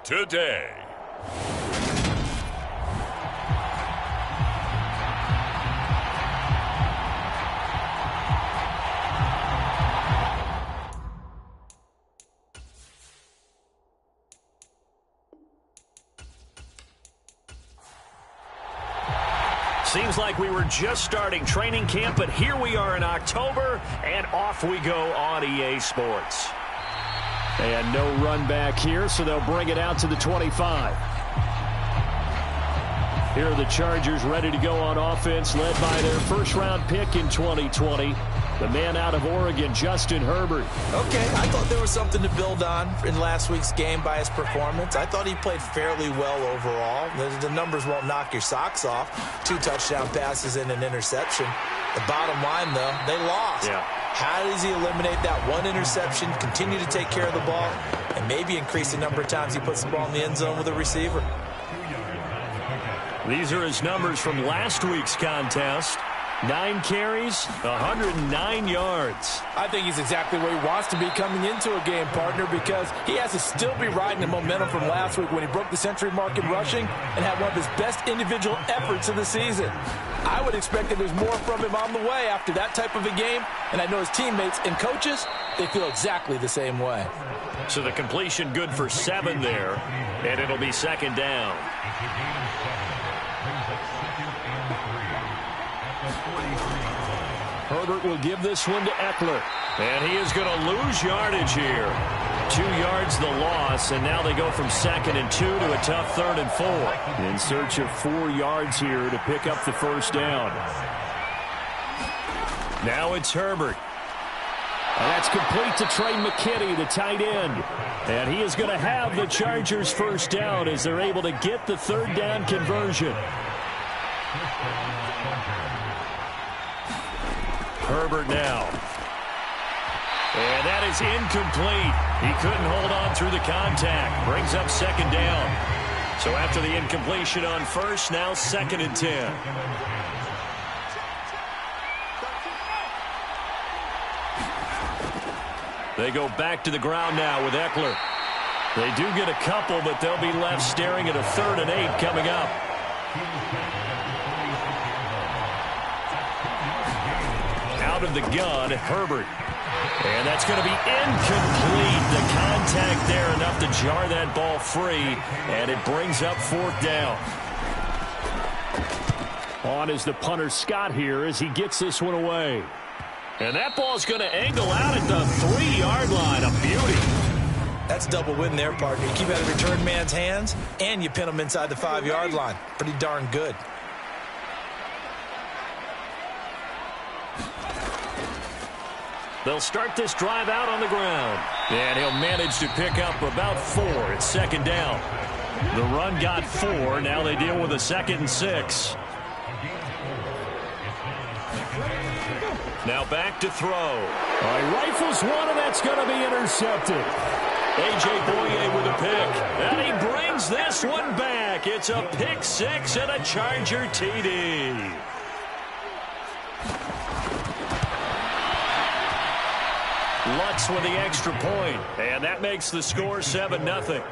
today. Seems like we were just starting training camp, but here we are in October, and off we go on EA Sports. And no run back here, so they'll bring it out to the 25. Here are the Chargers ready to go on offense, led by their first-round pick in 2020, the man out of Oregon, Justin Herbert. Okay, I thought there was something to build on in last week's game by his performance. I thought he played fairly well overall. The numbers won't knock your socks off. 2 touchdown passes and an interception. The bottom line, though, they lost. Yeah. How does he eliminate that one interception, continue to take care of the ball, and maybe increase the number of times he puts the ball in the end zone with a receiver? These are his numbers from last week's contest. 9 carries, 109 yards. I think he's exactly where he wants to be coming into a game, partner, because he has to still be riding the momentum from last week when he broke the century mark in rushing and had one of his best individual efforts of the season. I would expect that there's more from him on the way after that type of a game, and I know his teammates and coaches, they feel exactly the same way. So the completion good for 7 there, and it'll be second down. Herbert will give this one to Eckler. And he is going to lose yardage here. 2 yards the loss, and now they go from 2nd and 2 to a tough 3rd and 4. In search of 4 yards here to pick up the first down. Now it's Herbert. And that's complete to Trey McKinney, the tight end. And he is going to have the Chargers first down as they're able to get the 3rd down conversion. Herbert now. And that is incomplete. He couldn't hold on through the contact. Brings up 2nd down. So after the incompletion on 1st, now 2nd and 10. They go back to the ground now with Eckler. They do get a couple, but they'll be left staring at a 3rd and 8 coming up. Out of the gun, Herbert. And that's going to be incomplete. The contact there enough to jar that ball free, and it brings up 4th down. On is the punter Scott here as he gets this one away. And that ball's going to angle out at the 3-yard line. A beauty. That's double win there, partner. You keep it out of return man's hands, and you pin him inside the 5-yard line. Pretty darn good. They'll start this drive out on the ground. And he'll manage to pick up about 4. It's 2nd down. The run got 4. Now they deal with a 2nd and 6. Now back to throw. He rifles one, and that's going to be intercepted. A.J. Boye with a pick. And he brings this one back. It's a pick 6 and a Charger TD. Lutz with the extra point, and that makes the score 7-0.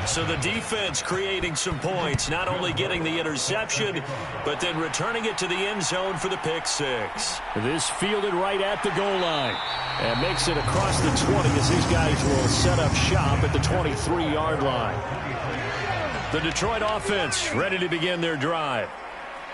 So the defense creating some points, not only getting the interception, but then returning it to the end zone for the pick 6. This fielded right at the goal line and makes it across the 20 as these guys will set up shop at the 23-yard line. The Detroit offense ready to begin their drive.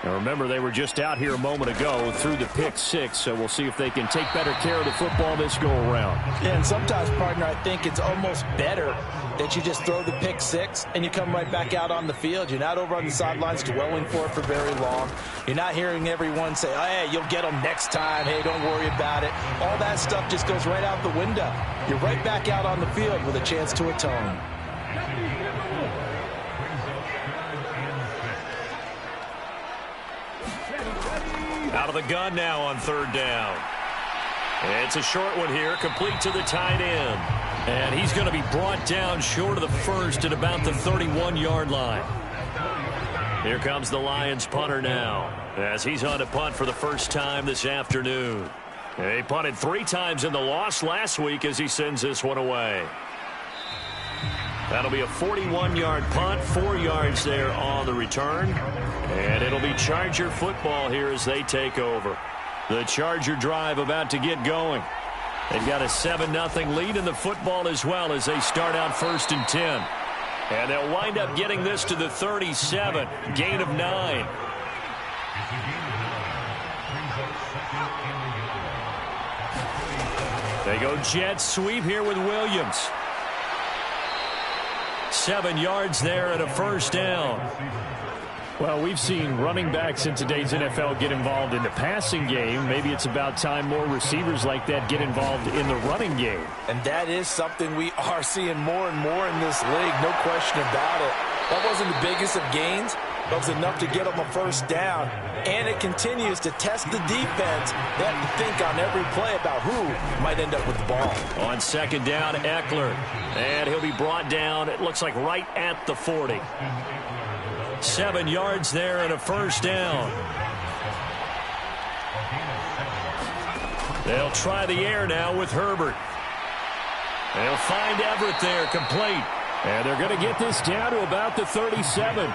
Now remember, they were just out here a moment ago through the pick 6, so we'll see if they can take better care of the football this go-around. Yeah, and sometimes, partner, I think it's almost better that you just throw the pick 6 and you come right back out on the field. You're not over on the sidelines dwelling for it for very long. You're not hearing everyone say, oh, hey, you'll get them next time. Hey, don't worry about it. All that stuff just goes right out the window. You're right back out on the field with a chance to atone. Out of the gun now on 3rd down. It's a short one here, complete to the tight end. And he's going to be brought down short of the 1st at about the 31-yard line. Here comes the Lions punter now, as he's on to punt for the first time this afternoon. He punted 3 times in the loss last week as he sends this one away. That'll be a 41-yard punt, 4 yards there on the return. And it'll be Charger football here as they take over. The Charger drive about to get going. They've got a 7-0 lead in the football as well as they start out 1st and 10. And they'll wind up getting this to the 37, gain of 9. They go jet sweep here with Williams. 7 yards there and a 1st down. Well, we've seen running backs in today's NFL get involved in the passing game. Maybe it's about time more receivers like that get involved in the running game. And that is something we are seeing more and more in this league, no question about it. That wasn't the biggest of gains, but it was enough to get them a 1st down. And it continues to test the defense. They have to think on every play about who might end up with the ball. On 2nd down, Eckler. And he'll be brought down, it looks like right at the 40. 7 yards there and a 1st down. They'll try the air now with Herbert. They'll find Everett there, complete. And they're going to get this down to about the 37.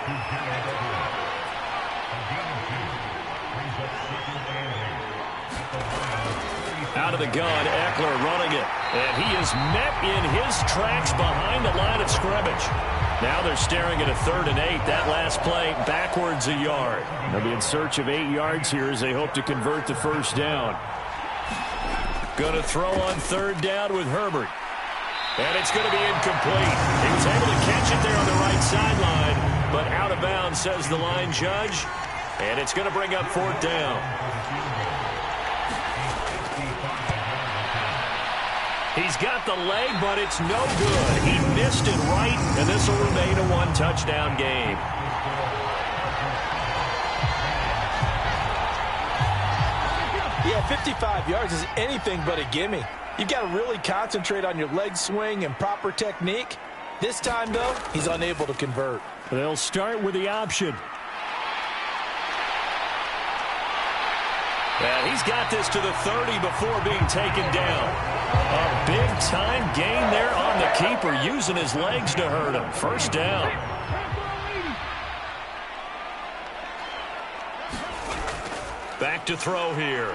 Out of the gun, Eckler running it. And he is met in his tracks behind the line of scrimmage. Now they're staring at a 3rd and 8. That last play backwards a yard. They'll be in search of 8 yards here as they hope to convert the 1st down. Going to throw on 3rd down with Herbert. And it's going to be incomplete. He was able to catch it there on the right sideline, but out of bounds, says the line judge. And it's going to bring up 4th down. He's got the leg, but it's no good. He missed it right, and this will remain a 1-touchdown game. Yeah, 55 yards is anything but a gimme. You've got to really concentrate on your leg swing and proper technique. This time, though, he's unable to convert. They'll start with the option. And he's got this to the 30 before being taken down. A big-time gain there on the keeper, using his legs to hurt him. 1st down. Back to throw here.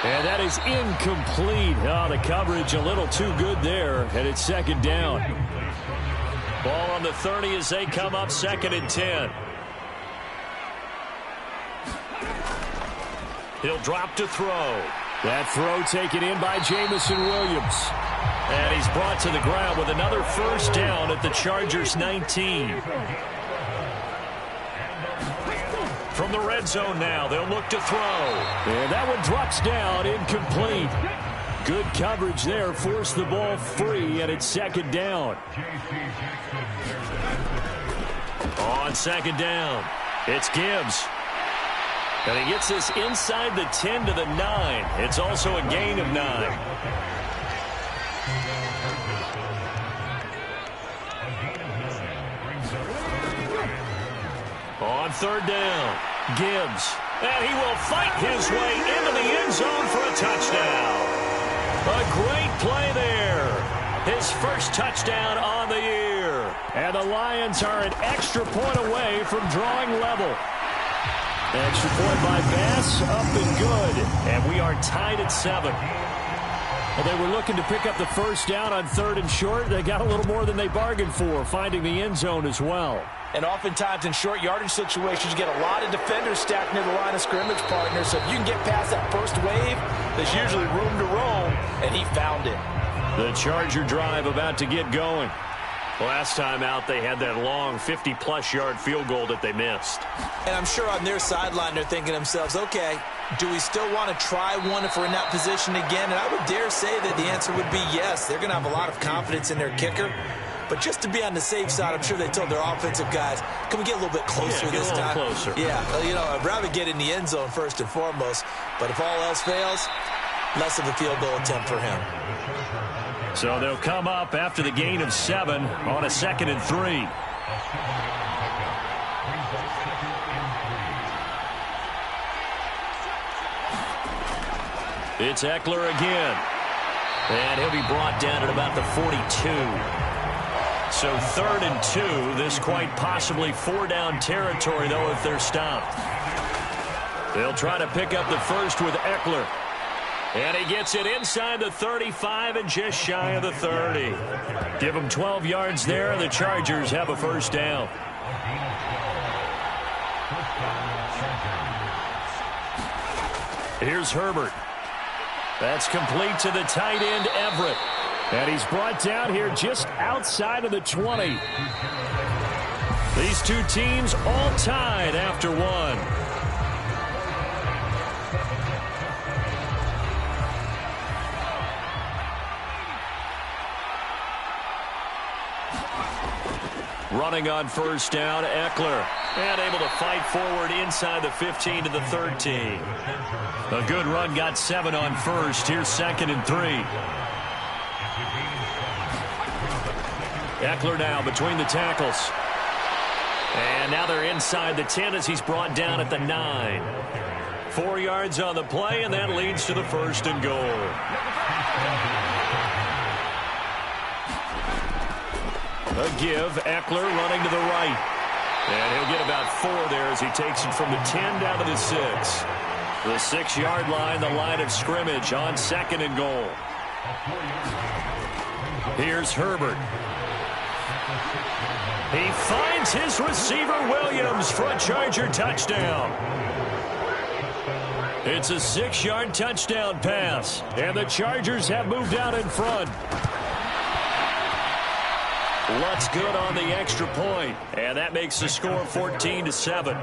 And that is incomplete. Oh, the coverage a little too good there, and it's 2nd down. Ball on the 30 as they come up 2nd and 10. He'll drop to throw. That throw taken in by Jamison Williams. And he's brought to the ground with another 1st down at the Chargers 19. From the red zone now, they'll look to throw. And that one drops down, incomplete. Good coverage there, forced the ball free, and it's 2nd down. On 2nd down, it's Gibbs. And he gets this inside the 10 to the 9. It's also a gain of 9. On 3rd down, Gibbs. And he will fight his way into the end zone for a touchdown. A great play there. His 1st touchdown on the year. And the Lions are an extra point away from drawing level. Extra point by Bass, up and good. And we are tied at 7. Well, they were looking to pick up the 1st down on 3rd and short. They got a little more than they bargained for, finding the end zone as well. And oftentimes in short yardage situations, you get a lot of defenders stacked near the line of scrimmage, partner. So if you can get past that first wave, there's usually room to roam, and he found it. The Charger drive about to get going. Last time out, they had that long 50-plus yard field goal that they missed. And I'm sure on their sideline, they're thinking to themselves, okay, do we still want to try one if we're in that position again? And I would dare say that the answer would be yes. They're going to have a lot of confidence in their kicker. But just to be on the safe side, I'm sure they told their offensive guys, can we get a little bit closer this time? Closer. Yeah, you know, I'd rather get in the end zone first and foremost. But if all else fails, less of a field goal attempt for him. So they'll come up after the gain of 7 on a 2nd and 3. It's Eckler again. And he'll be brought down at about the 42. So 3rd and 2. This quite possibly 4-down territory, though, if they're stopped. They'll try to pick up the first with Eckler. And he gets it inside the 35 and just shy of the 30. Give him 12 yards there, and the Chargers have a first down. Here's Herbert. That's complete to the tight end, Everett. And he's brought down here just outside of the 20. These two teams all tied after one. Running on first down, Eckler. And able to fight forward inside the 15 to the 13. A good run, got 7 on first. Here's 2nd and 3. Eckler now between the tackles. And now they're inside the 10 as he's brought down at the 9. 4 yards on the play, and that leads to the 1st and goal. A give, Eckler running to the right. And he'll get about 4 there as he takes it from the 10 down to the 6. The 6-yard line, the line of scrimmage on 2nd and goal. Here's Herbert. He finds his receiver, Williams, for a Charger touchdown. It's a 6-yard touchdown pass. And the Chargers have moved out in front. Lutz good on the extra point, and that makes the score 14-7.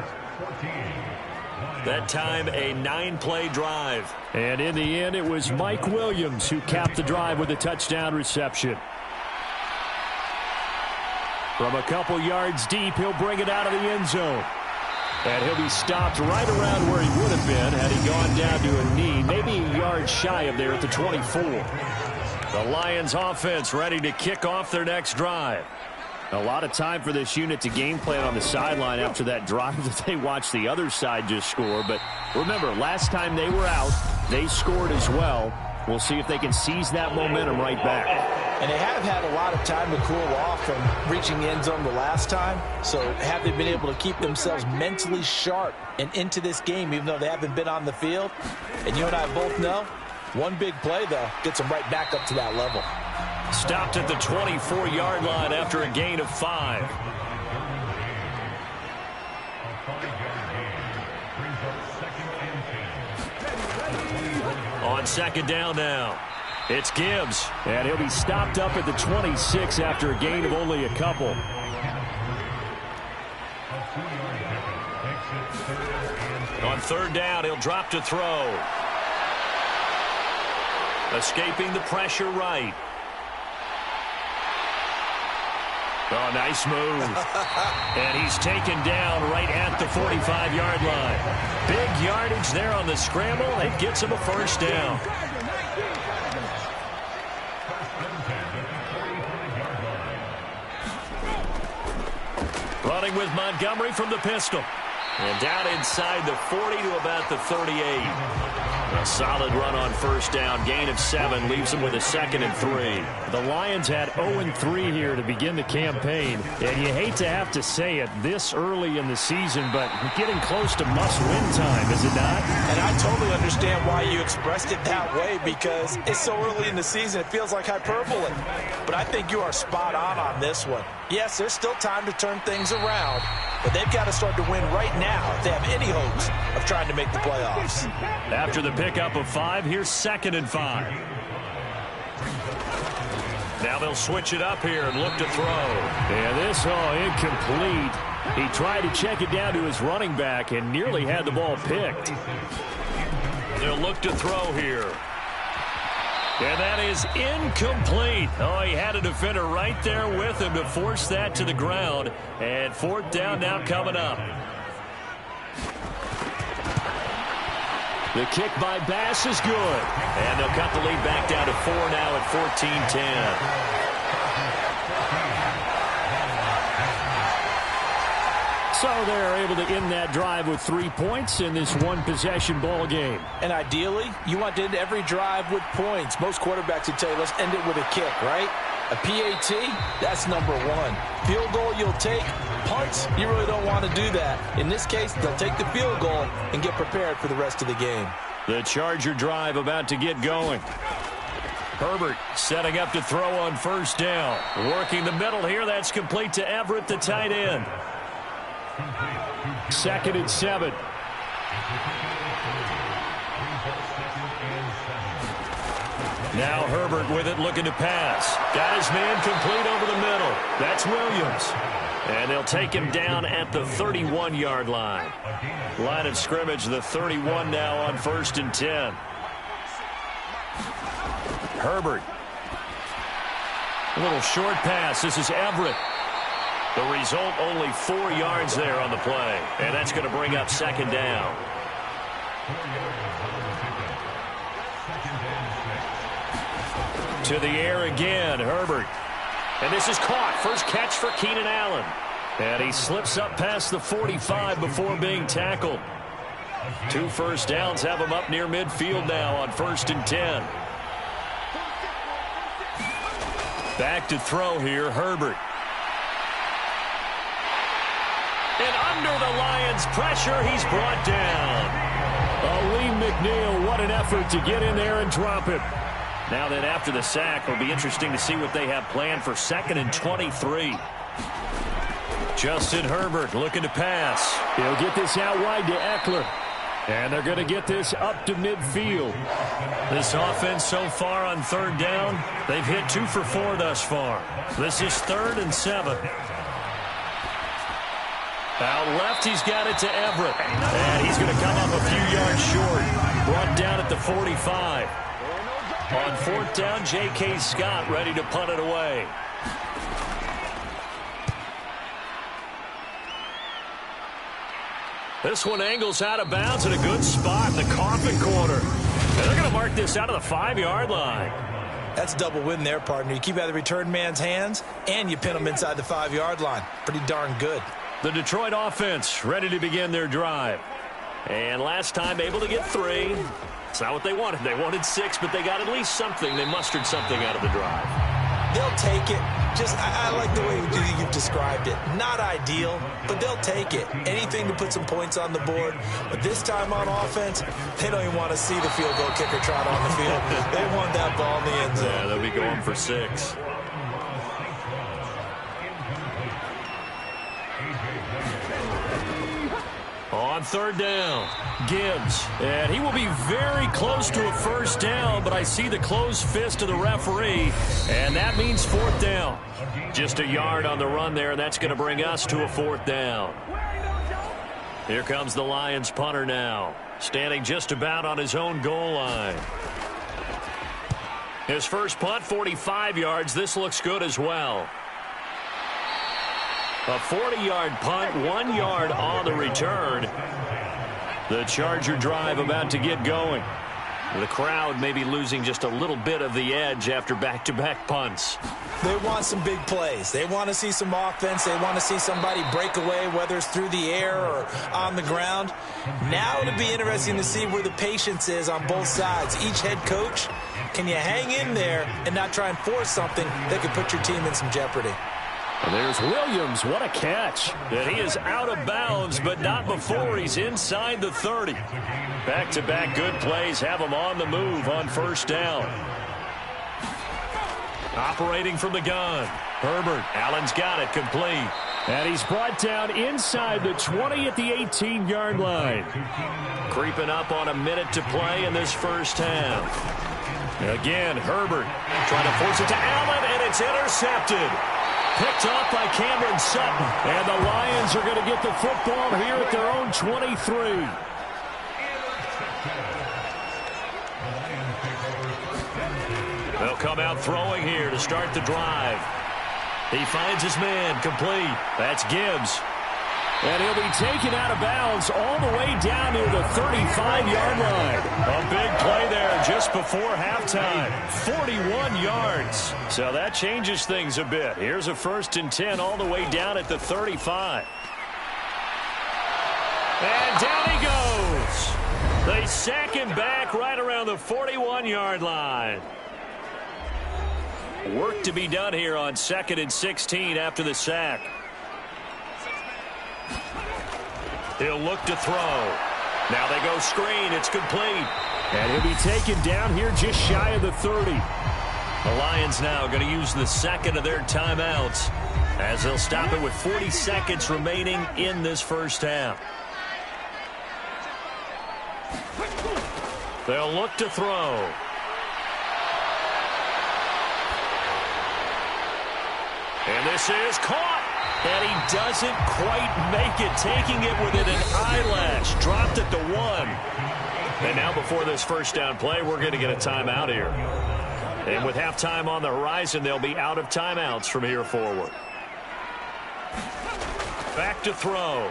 That time a 9-play drive. And in the end, it was Mike Williams who capped the drive with a touchdown reception. From a couple yards deep, he'll bring it out of the end zone. And he'll be stopped right around where he would have been had he gone down to a knee, maybe a yard shy of there at the 24. The Lions offense ready to kick off their next drive. A lot of time for this unit to game plan on the sideline after that drive that they watched the other side just score. But remember, last time they were out, they scored as well. We'll see if they can seize that momentum right back. And they have had a lot of time to cool off from reaching the end zone the last time. So have they been able to keep themselves mentally sharp and into this game, even though they haven't been on the field? And you and I both know, one big play, though, gets them right back up to that level. Stopped at the 24-yard line after a gain of 5. On 2nd down now, it's Gibbs. And he'll be stopped up at the 26 after a gain of only a couple. On 3rd down, he'll drop to throw. Escaping the pressure right. Oh, nice move. And he's taken down right at the 45-yard line. Big yardage there on the scramble. It gets him a first down. Running with Montgomery from the pistol. And down inside the 40 to about the 38. A solid run on first down. Gain of 7 leaves him with a 2nd and 3. The Lions had 0-3 here to begin the campaign. And you hate to have to say it this early in the season, but getting close to must-win time, is it not? And I totally understand why you expressed it that way, because it's so early in the season, it feels like hyperbole. But I think you are spot on this one. Yes, there's still time to turn things around, but they've got to start to win right now if they have any hopes of trying to make the playoffs. After the pickup of 5, here's 2nd and 5. Now they'll switch it up here and look to throw. And this, incomplete. He tried to check it down to his running back and nearly had the ball picked. They'll look to throw here. And that is incomplete. Oh, he had a defender right there with him to force that to the ground. And 4th down now coming up. The kick by Bass is good. And they'll cut the lead back down to 4 now at 14-10. So they're able to end that drive with 3 points in this one-possession ball game. And ideally, you want to end every drive with points. Most quarterbacks would tell you, let's end it with a kick, right? A PAT, that's number one. Field goal you'll take. Punts, you really don't want to do that. In this case, they'll take the field goal and get prepared for the rest of the game. The Charger drive about to get going. Herbert setting up to throw on first down. Working the middle here. That's complete to Everett, the tight end. 2nd and 7. Now Herbert with it, looking to pass. Got his man complete over the middle. That's Williams. And they'll take him down at the 31-yard line. Line of scrimmage, the 31 now on 1st and 10. Herbert. A little short pass. This is Everett. The result, only 4 yards there on the play. And that's going to bring up 2nd down. To the air again, Herbert. And this is caught. First catch for Keenan Allen. And he slips up past the 45 before being tackled. 2 first downs have him up near midfield now on 1st and 10. Back to throw here, Herbert. And under the Lions' pressure, he's brought down. Lee McNeil, what an effort to get in there and drop it. Now then, after the sack, it'll be interesting to see what they have planned for 2nd and 23. Justin Herbert looking to pass. He'll get this out wide to Eckler. And they're going to get this up to midfield. This offense so far on 3rd down, they've hit 2 for 4 thus far. This is 3rd and 7. Out left, he's got it to Everett. And he's going to come up a few yards short. Brought down at the 45. On 4th down, J.K. Scott ready to punt it away. This one angles out of bounds in a good spot in the coffin corner. And they're going to mark this out of the 5-yard line. That's double win there, partner. You keep out of the return man's hands, and you pin him inside the 5-yard line. Pretty darn good. The Detroit offense ready to begin their drive. And last time able to get 3. It's not what they wanted. They wanted 6, but they got at least something. They mustered something out of the drive. They'll take it. I like the way you've described it. Not ideal, but they'll take it. Anything to put some points on the board. But this time on offense, they don't even want to see the field goal kicker trot on the field. They want that ball in the end zone. Yeah, they'll be going for 6. On 3rd down, Gibbs. And he will be very close to a first down, but I see the closed fist of the referee, and that means 4th down. Just a yard on the run there, and that's going to bring us to a 4th down. Here comes the Lions punter now, standing just about on his own goal line. His first punt, 45 yards. This looks good as well. A 40-yard punt, 1 yard on the return. The Charger drive about to get going. The crowd may be losing just a little bit of the edge after back-to-back punts. They want some big plays. They want to see some offense. They want to see somebody break away, whether it's through the air or on the ground. Now it'll be interesting to see where the patience is on both sides. Each head coach, can you hang in there and not try and force something that could put your team in some jeopardy? And there's Williams. What a catch. And he is out of bounds, but not before he's inside the 30. Back-to-back good plays have him on the move on 1st down. Operating from the gun. Herbert. Allen's got it complete. And he's brought down inside the 20 at the 18-yard line. Creeping up on a minute to play in this first half. Again, Herbert trying to force it to Allen, and it's intercepted. Picked off by Cameron Sutton. And the Lions are going to get the football here at their own 23. They'll come out throwing here to start the drive. He finds his man complete. That's Gibbs. And he'll be taken out of bounds all the way down near the 35-yard line. A big play there just before halftime. 41 yards. So that changes things a bit. Here's a 1st and 10 all the way down at the 35. And down he goes. They sack him back right around the 41-yard line. Work to be done here on 2nd and 16 after the sack. He'll look to throw. Now they go screen. It's complete. And he'll be taken down here just shy of the 30. The Lions now going to use the second of their timeouts as they'll stop it with 40 seconds remaining in this first half. They'll look to throw. And this is caught. And he doesn't quite make it, taking it within an eyelash. Dropped it to 1. And now before this first down play, we're going to get a timeout here. And with halftime on the horizon, they'll be out of timeouts from here forward. Back to throw.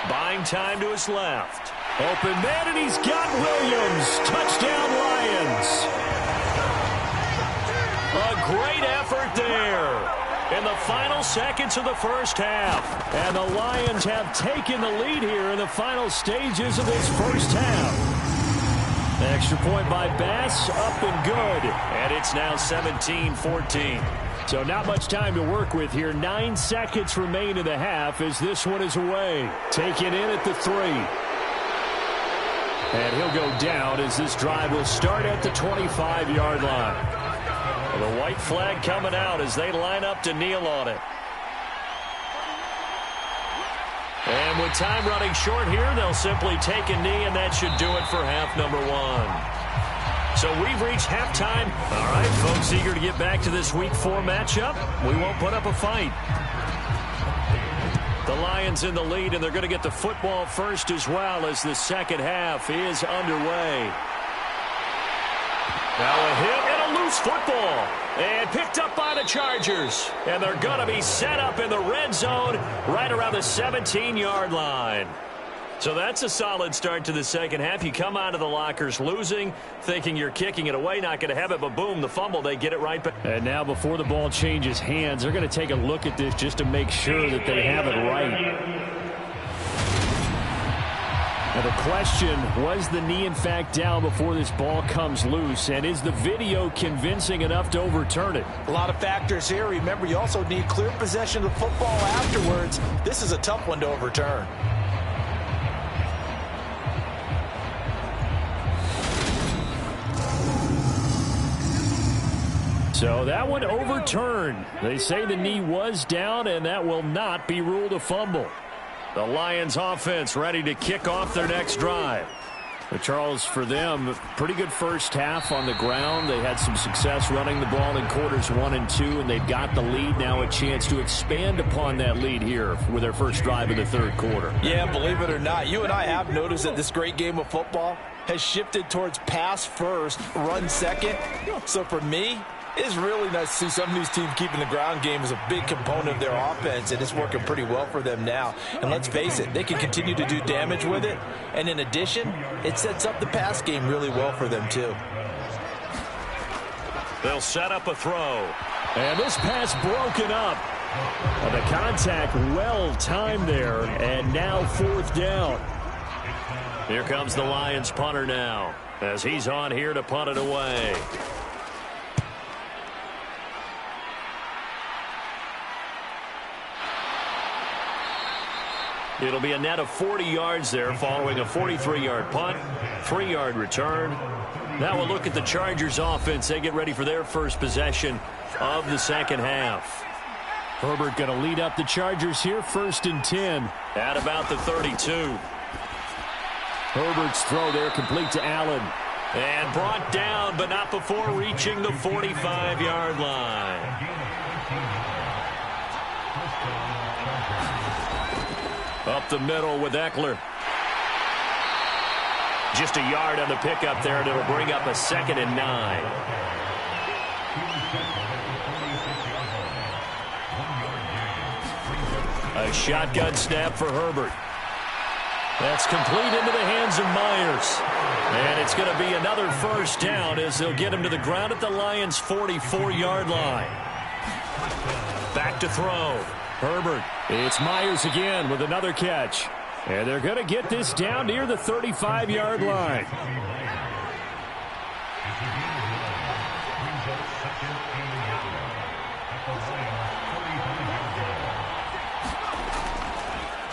Buying time to his left. Open man, and he's got Williams. Touchdown, Lions. A great effort there in the final seconds of the first half. And the Lions have taken the lead here in the final stages of this first half. Extra point by Bass, up and good. And it's now 17-14. So not much time to work with here. 9 seconds remain in the half as this one is away. Taken in at the 3. And he'll go down as this drive will start at the 25-yard line. The white flag coming out as they line up to kneel on it. And with time running short here, they'll simply take a knee, and that should do it for half number 1. So we've reached halftime. All right, folks, eager to get back to this Week 4 matchup. We won't put up a fight. The Lions in the lead, and they're going to get the football first as well as the second half is underway. Now a hit and a loose football. And picked up by the Chargers. And they're going to be set up in the red zone right around the 17-yard line. So that's a solid start to the second half. You come out of the lockers losing, thinking you're kicking it away, not going to have it, but boom, the fumble, they get it right back. And now before the ball changes hands, they're going to take a look at this just to make sure that they have it right. Now the question, was the knee in fact down before this ball comes loose? And is the video convincing enough to overturn it? A lot of factors here. Remember, you also need clear possession of the football afterwards. This is a tough one to overturn. So that one overturned. They say the knee was down, and that will not be ruled a fumble. The Lions offense ready to kick off their next drive. But Charles, for them, pretty good first half on the ground. They had some success running the ball in quarters 1 and 2, and they've got the lead. Now a chance to expand upon that lead here with their first drive in the third quarter. Yeah, believe it or not, you and I have noticed that this great game of football has shifted towards pass first, run second. So for me, it's really nice to see some of these teams keeping the ground game as a big component of their offense, and it's working pretty well for them now. And let's face it, they can continue to do damage with it. And in addition, it sets up the pass game really well for them, too. They'll set up a throw. And this pass broken up. And the contact well timed there, and now 4th down. Here comes the Lions punter now as he's on here to punt it away. It'll be a net of 40 yards there following a 43-yard punt, 3-yard return. Now we'll look at the Chargers offense. They get ready for their first possession of the second half. Herbert going to lead up the Chargers here, 1st and 10. At about the 32. Herbert's throw there complete to Allen. And brought down, but not before reaching the 45-yard line. Up the middle with Eckler. Just a yard on the pickup there, and it'll bring up a 2nd and 9. A shotgun snap for Herbert. That's complete into the hands of Myers. And it's going to be another first down as they'll get him to the ground at the Lions' 44-yard line. Back to throw. Herbert. It's Myers again with another catch. And they're going to get this down near the 35-yard line.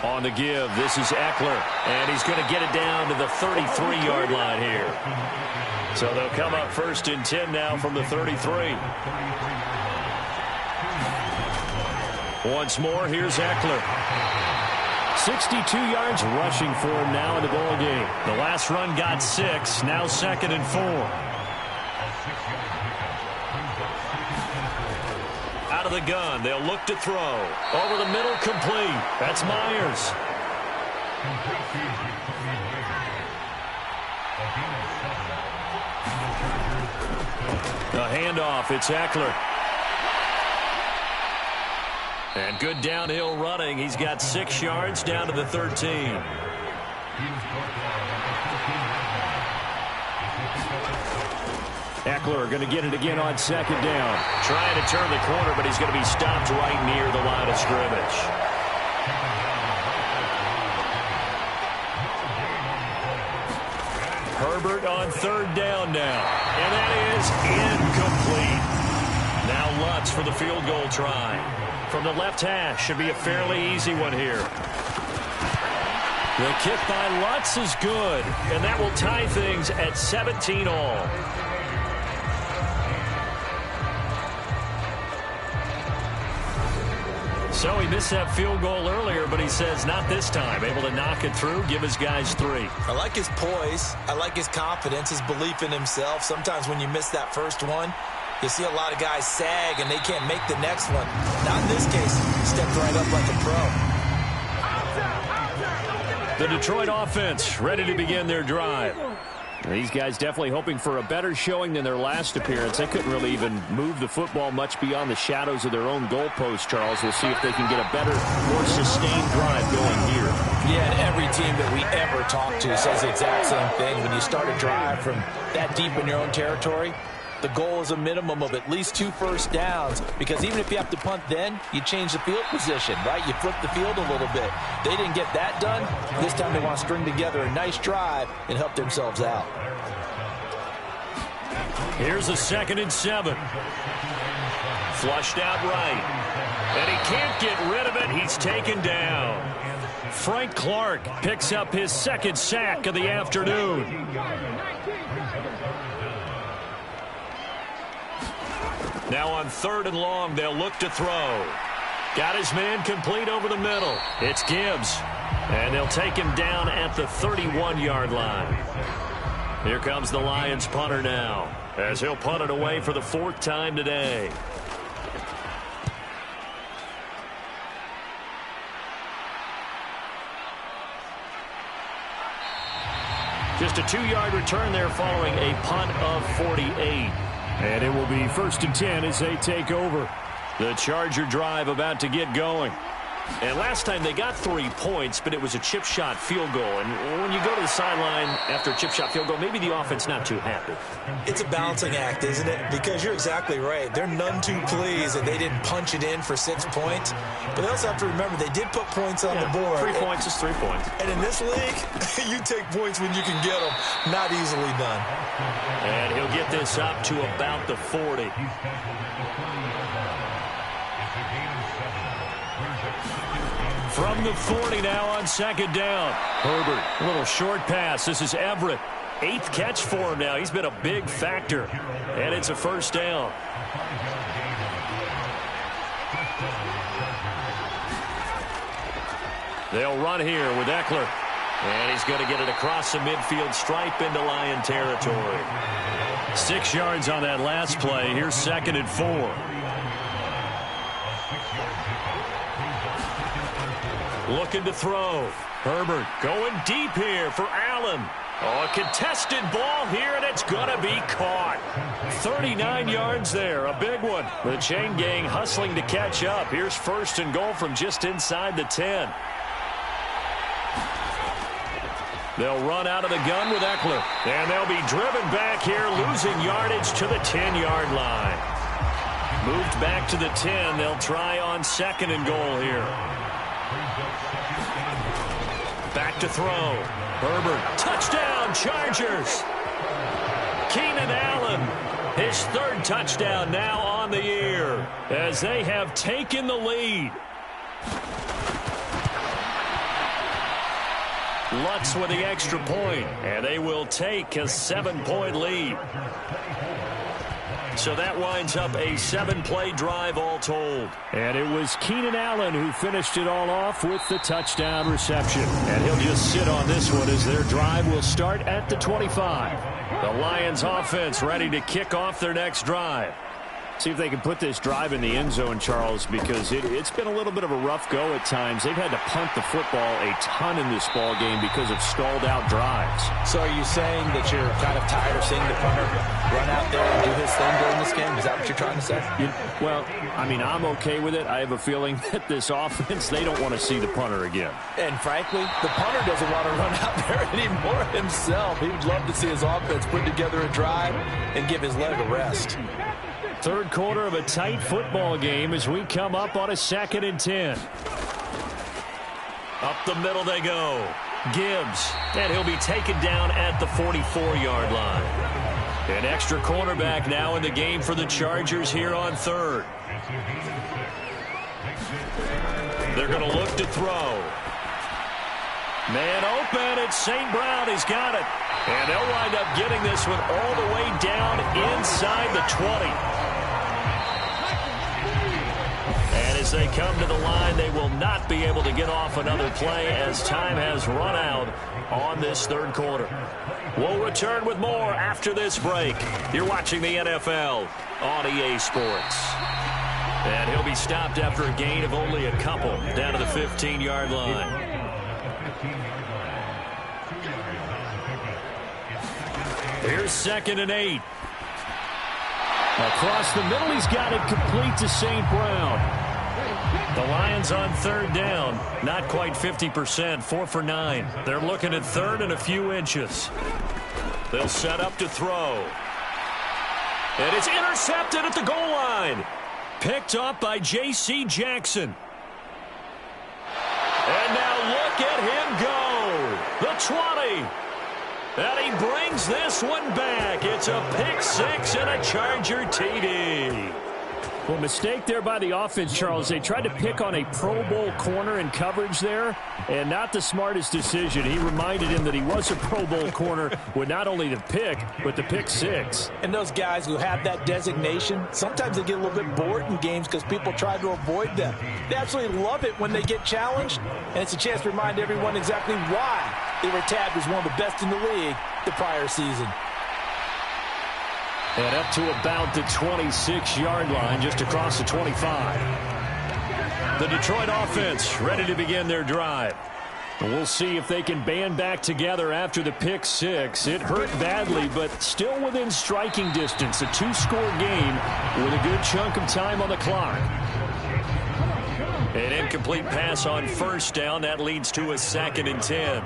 On the give, this is Eckler. And he's going to get it down to the 33-yard line here. So they'll come up 1st and 10 now from the 33. Once more, here's Eckler. 62 yards rushing for him now in the ball game. The last run got 6, now 2nd and 4. Out of the gun, they'll look to throw. Over the middle, complete. That's Myers. The handoff, it's Eckler. And good downhill running. He's got 6 yards down to the 13. Eckler going to get it again on 2nd down. Trying to turn the corner, but he's going to be stopped right near the line of scrimmage. Herbert on 3rd down now. And that is incomplete. Now Lutz for the field goal try. From the left hash, should be a fairly easy one here. The kick by Lutz is good, and that will tie things at 17 all. So he missed that field goal earlier, but he says not this time. Able to knock it through, give his guys 3. I like his poise. I like his confidence, his belief in himself. Sometimes when you miss that first one, you see a lot of guys sag and they can't make the next one. Not in this case. Stepped right up like a pro. The Detroit offense ready to begin their drive. These guys definitely hoping for a better showing than their last appearance. They couldn't really even move the football much beyond the shadows of their own goalpost, Charles. We'll see if they can get a better, more sustained drive going here. Yeah, and every team that we ever talk to says the exact same thing. When you start a drive from that deep in your own territory, the goal is a minimum of at least 2 first downs, because even if you have to punt then, you change the field position, right? You flip the field a little bit. They didn't get that done. This time they want to string together a nice drive and help themselves out. Here's a 2nd and 7. Flushed out right. And he can't get rid of it. He's taken down. Frank Clark picks up his 2nd sack of the afternoon. Now on 3rd and long, they'll look to throw. Got his man complete over the middle. It's Gibbs. And they'll take him down at the 31-yard line. Here comes the Lions punter now, as he'll punt it away for the 4th time today. Just a 2-yard return there following a punt of 48. And it will be 1st and 10 as they take over. The Charger drive about to get going. And last time they got 3 points, but it was a chip shot field goal. And when you go to the sideline after a chip shot field goal, maybe the offense not too happy. It's a balancing act, isn't it? Because you're exactly right. They're none too pleased that they didn't punch it in for 6 points. But they also have to remember they did put points on the board. 3 points is 3 points. And in this league, you take points when you can get them. Not easily done. And he'll get this up to about the 40. From the 40 now on 2nd down. Herbert, a little short pass. This is Everett. 8th catch for him now. He's been a big factor. And it's a 1st down. They'll run here with Eckler. And he's going to get it across the midfield stripe into Lion territory. 6 yards on that last play. Here's 2nd and 4. Looking to throw. Herbert going deep here for Allen. Oh, a contested ball here, and it's going to be caught. 39 yards there, a big one. The chain gang hustling to catch up. Here's 1st and goal from just inside the 10. They'll run out of the gun with Eckler. And they'll be driven back here, losing yardage to the 10-yard line. Moved back to the 10. They'll try on 2nd and goal here. Back to throw. Herbert. Touchdown, Chargers. Keenan Allen, his 3rd touchdown now on the year as they have taken the lead. Lutz with the extra point, and they will take a 7-point lead. So that winds up a 7-play drive all told. And it was Keenan Allen who finished it all off with the touchdown reception. And he'll just sit on this one as their drive will start at the 25. The Lions offense ready to kick off their next drive. See if they can put this drive in the end zone, Charles, because it's been a little bit of a rough go at times. They've had to punt the football a ton in this ball game because of stalled-out drives. So are you saying that you're kind of tired of seeing the punter run out there and do his thing during this game? Is that what you're trying to say? Well, I mean, I'm okay with it. I have a feeling that this offense, they don't want to see the punter again. And frankly, the punter doesn't want to run out there anymore himself. He would love to see his offense put together a drive and give his leg a rest. 3rd quarter of a tight football game as we come up on a 2nd and 10. Up the middle they go. Gibbs, and he'll be taken down at the 44-yard line. An extra cornerback now in the game for the Chargers here on 3rd. They're going to look to throw. Man open, it's St. Brown. He's got it. And they'll wind up getting this one all the way down inside the 20. And as they come to the line, they will not be able to get off another play as time has run out on this 3rd quarter. We'll return with more after this break. You're watching the NFL on EA Sports. And he'll be stopped after a gain of only a couple down to the 15-yard line. Here's 2nd and 8. Across the middle, he's got it complete to St. Brown. The Lions on 3rd down. Not quite 50%, 4 for 9. They're looking at 3rd and a few inches. They'll set up to throw. And it's intercepted at the goal line. Picked up by J.C. Jackson. And now look at him go. The 20. And he brings this one back. It's a pick 6 and a Charger TD. Well, mistake there by the offense, Charles. They tried to pick on a Pro Bowl corner in coverage there, and not the smartest decision. He reminded him that he was a Pro Bowl corner with not only the pick, but the pick 6. And those guys who have that designation, sometimes they get a little bit bored in games because people try to avoid them. They absolutely love it when they get challenged, and it's a chance to remind everyone exactly why they were tabbed as one of the best in the league the prior season. And up to about the 26-yard line, just across the 25. The Detroit offense ready to begin their drive. We'll see if they can band back together after the pick 6. It hurt badly, but still within striking distance. A 2-score game with a good chunk of time on the clock. An incomplete pass on 1st down. That leads to a 2nd and 10.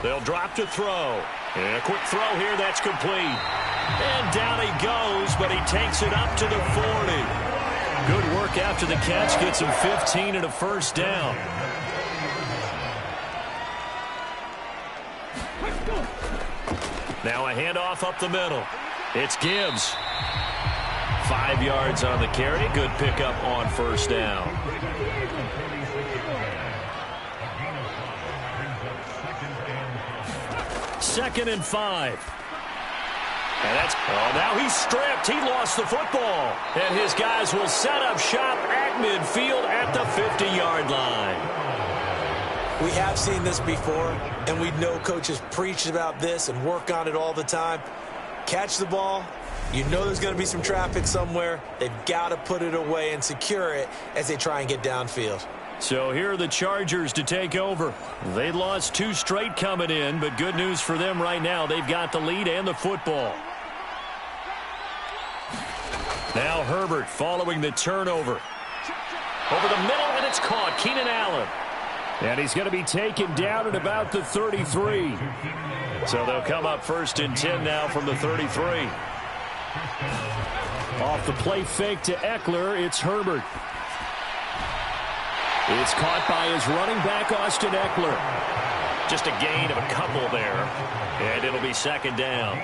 They'll drop to throw. And a quick throw here, that's complete. And down he goes, but he takes it up to the 40. Good work after the catch, gets him 15 and a 1st down. Now a handoff up the middle. It's Gibbs. 5 yards on the carry. Good pickup on 1st down. Second and 5. And that's, now he's stripped. He lost the football. And his guys will set up shop at midfield at the 50-yard line. We have seen this before, and we know coaches preach about this and work on it all the time. Catch the ball. You know there's going to be some traffic somewhere. They've got to put it away and secure it as they try and get downfield. So here are the Chargers to take over. They lost 2 straight coming in, but good news for them right now. They've got the lead and the football. Now Herbert following the turnover. Over the middle, and it's caught. Keenan Allen. And he's going to be taken down at about the 33. So they'll come up 1st and 10 now from the 33. Off the play fake to Eckler, it's Herbert. It's caught by his running back, Austin Eckler. Just a gain of a couple there, and it'll be second down.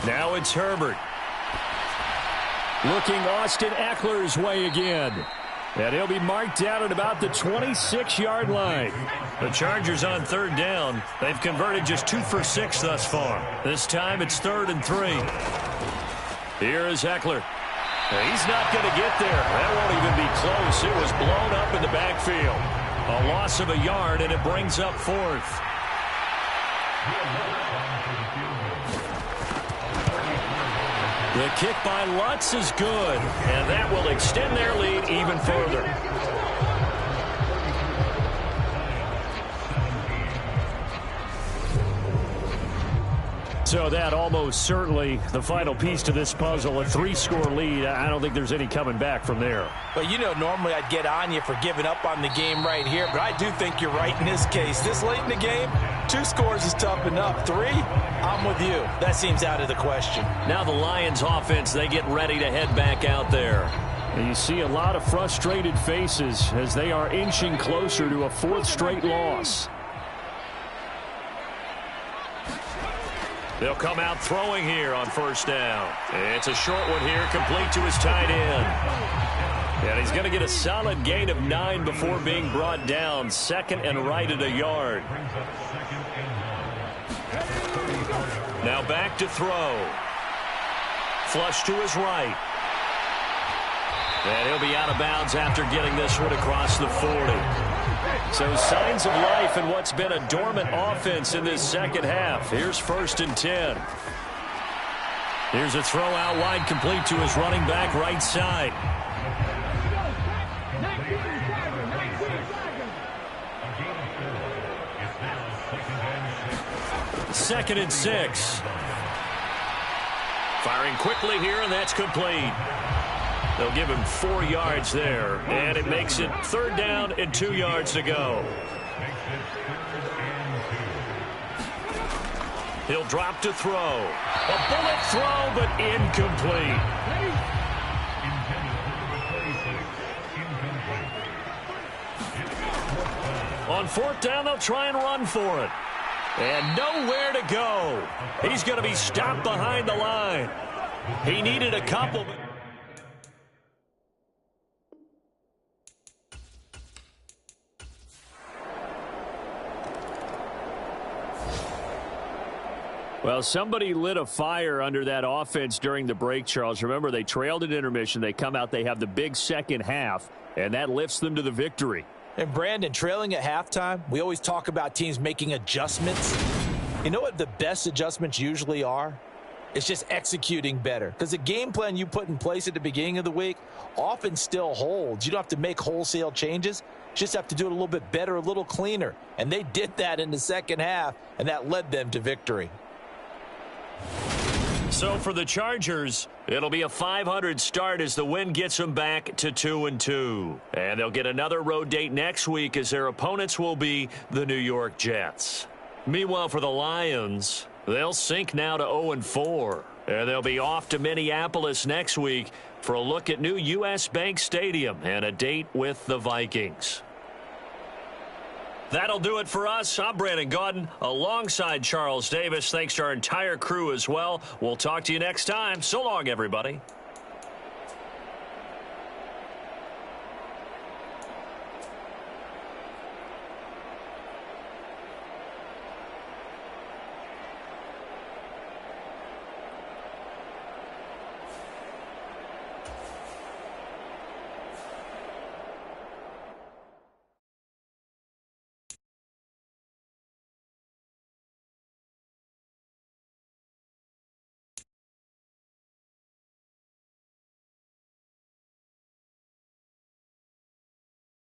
Now it's Herbert. Looking Austin Eckler's way again. And he'll be marked down at about the 26-yard line. The Chargers on third down. They've converted just 2 for 6 thus far. This time it's 3rd and 3. Here is Eckler. He's not going to get there. That won't even be close. It was blown up in the backfield. A loss of a yard, and it brings up 4th. The kick by Lutz is good, and that will extend their lead even further. So that almost certainly the final piece to this puzzle, a 3-score lead. I don't think there's any coming back from there. Well, you know, normally I'd get on you for giving up on the game right here, but I do think you're right in this case. This late in the game, 2 scores is tough enough. 3, I'm with you. That seems out of the question. Now the Lions offense, they get ready to head back out there. And you see a lot of frustrated faces as they are inching closer to a 4th straight loss. They'll come out throwing here on first down. It's a short one here, complete to his tight end. And he's going to get a solid gain of 9 before being brought down. 2nd and right at a yard. Now back to throw. Flush to his right. And he'll be out of bounds after getting this one across the 40. So signs of life in what's been a dormant offense in this second half. Here's 1st and 10. Here's a throw out wide, complete to his running back right side. Second and 6. Firing quickly here, and that's complete. They'll give him 4 yards there, and it makes it 3rd down and 2 yards to go. He'll drop to throw. A bullet throw, but incomplete. On 4th down, they'll try and run for it. And nowhere to go. He's going to be stopped behind the line. He needed a couple. Well, somebody lit a fire under that offense during the break, Charles. Remember, they trailed at intermission. They come out, they have the big second half, and that lifts them to the victory. And Brandon, trailing at halftime, we always talk about teams making adjustments. You know what the best adjustments usually are? It's just executing better. Because the game plan you put in place at the beginning of the week often still holds. You don't have to make wholesale changes. You just have to do it a little bit better, a little cleaner. And they did that in the second half, and that led them to victory. So for the Chargers, it'll be a .500 start as the win gets them back to 2-2. And they'll get another road date next week as their opponents will be the New York Jets. Meanwhile, for the Lions, they'll sink now to 0-4. And they'll be off to Minneapolis next week for a look at new U.S. Bank Stadium and a date with the Vikings. That'll do it for us. I'm Brandon Gaudin alongside Charles Davis. Thanks to our entire crew as well. We'll talk to you next time. So long, everybody.